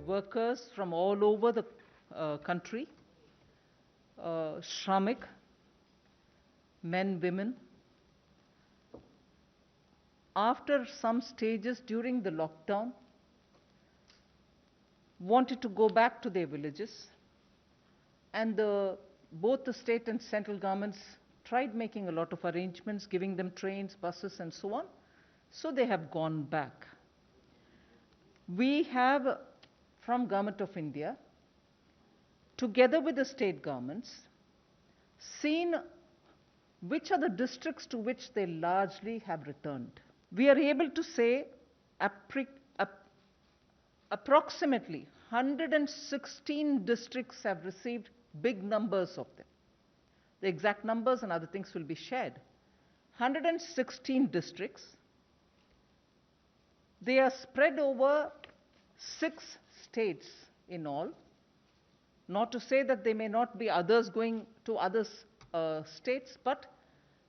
workers from all over the country, Shramik, men, women. After some stages during the lockdown, wanted to go back to their villages, and both the state and central governments tried making a lot of arrangements, giving them trains, buses, and so on. So they have gone back. We have, from Government of India, together with the state governments, seen which are the districts to which they largely have returned. We are able to say approximately 116 districts have received big numbers of them. The exact numbers and other things will be shared. 116 districts. They are spread over 6 states in all. Not to say that there may not be others going to other states, but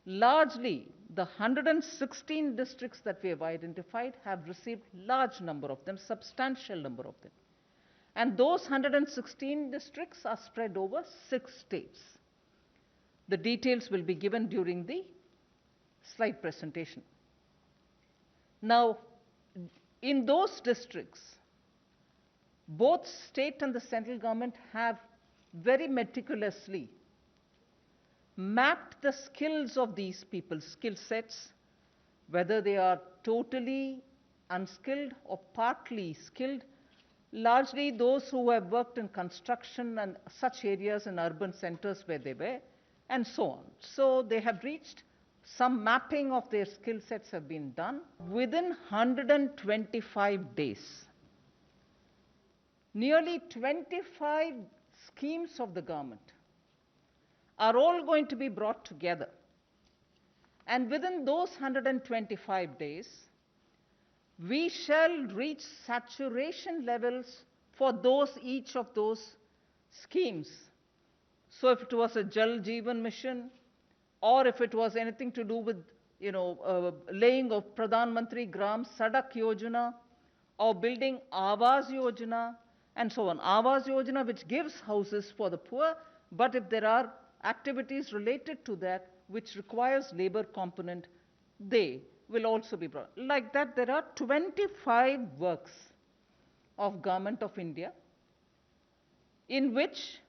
largely the 116 districts that we have identified have received large number of them, substantial number of them. And those 116 districts are spread over 6 states. The details will be given during the slide presentation. Now, in those districts, both state and the central government have very meticulously mapped the skills of these people, skill sets, whether they are totally unskilled or partly skilled, largely those who have worked in construction and such areas in urban centers where they were, and so on. So they have reached, some mapping of their skill sets have been done within 125 days. Nearly 25 schemes of the government are all going to be brought together. And within those 125 days, we shall reach saturation levels for each of those schemes. So if it was a Jal Jeevan mission, or if it was anything to do with, laying of Pradhan Mantri Gram Sadak Yojana, or building Awas Yojana, and so on. Awas Yojana, which gives houses for the poor, but if there are activities related to that which requires labor component, they will also be brought. Like that, there are 25 works of Government of India, in which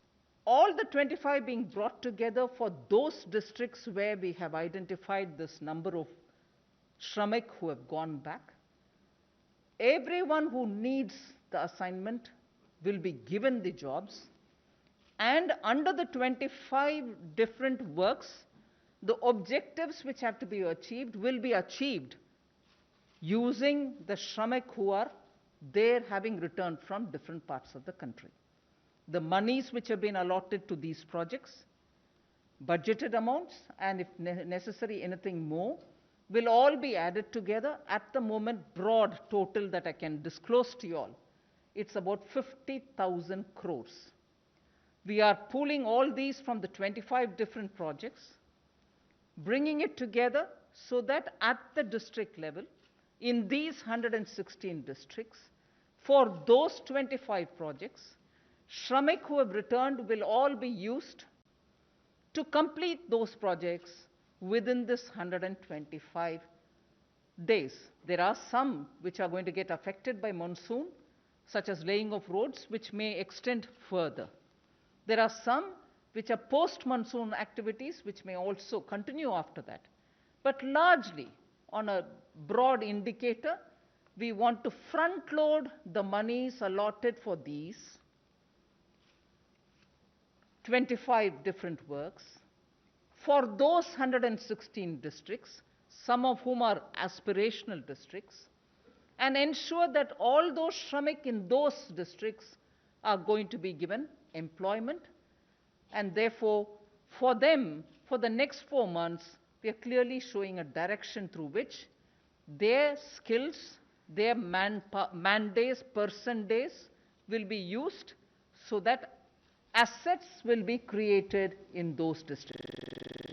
all the 25 being brought together for those districts where we have identified this number of Shramik who have gone back. Everyone who needs the assignment will be given the jobs, and under the 25 different works, the objectives which have to be achieved will be achieved using the Shramik who are there, having returned from different parts of the country. The monies which have been allotted to these projects, budgeted amounts, and if necessary anything more, will all be added together. At the moment, broad total that I can disclose to you all, it's about 50,000 crores. We are pooling all these from the 25 different projects, bringing it together so that at the district level, in these 116 districts, for those 25 projects, Shramik who have returned will all be used to complete those projects within this 125 days. There are some which are going to get affected by monsoon, such as laying of roads, which may extend further. There are some which are post-monsoon activities, which may also continue after that. But largely, on a broad indicator, we want to front-load the monies allotted for these 25 different works for those 116 districts, some of whom are aspirational districts, and ensure that all those Shramik in those districts are going to be given employment. And therefore, for them, for the next 4 months, we are clearly showing a direction through which their skills, their man days, person days will be used so that assets will be created in those districts.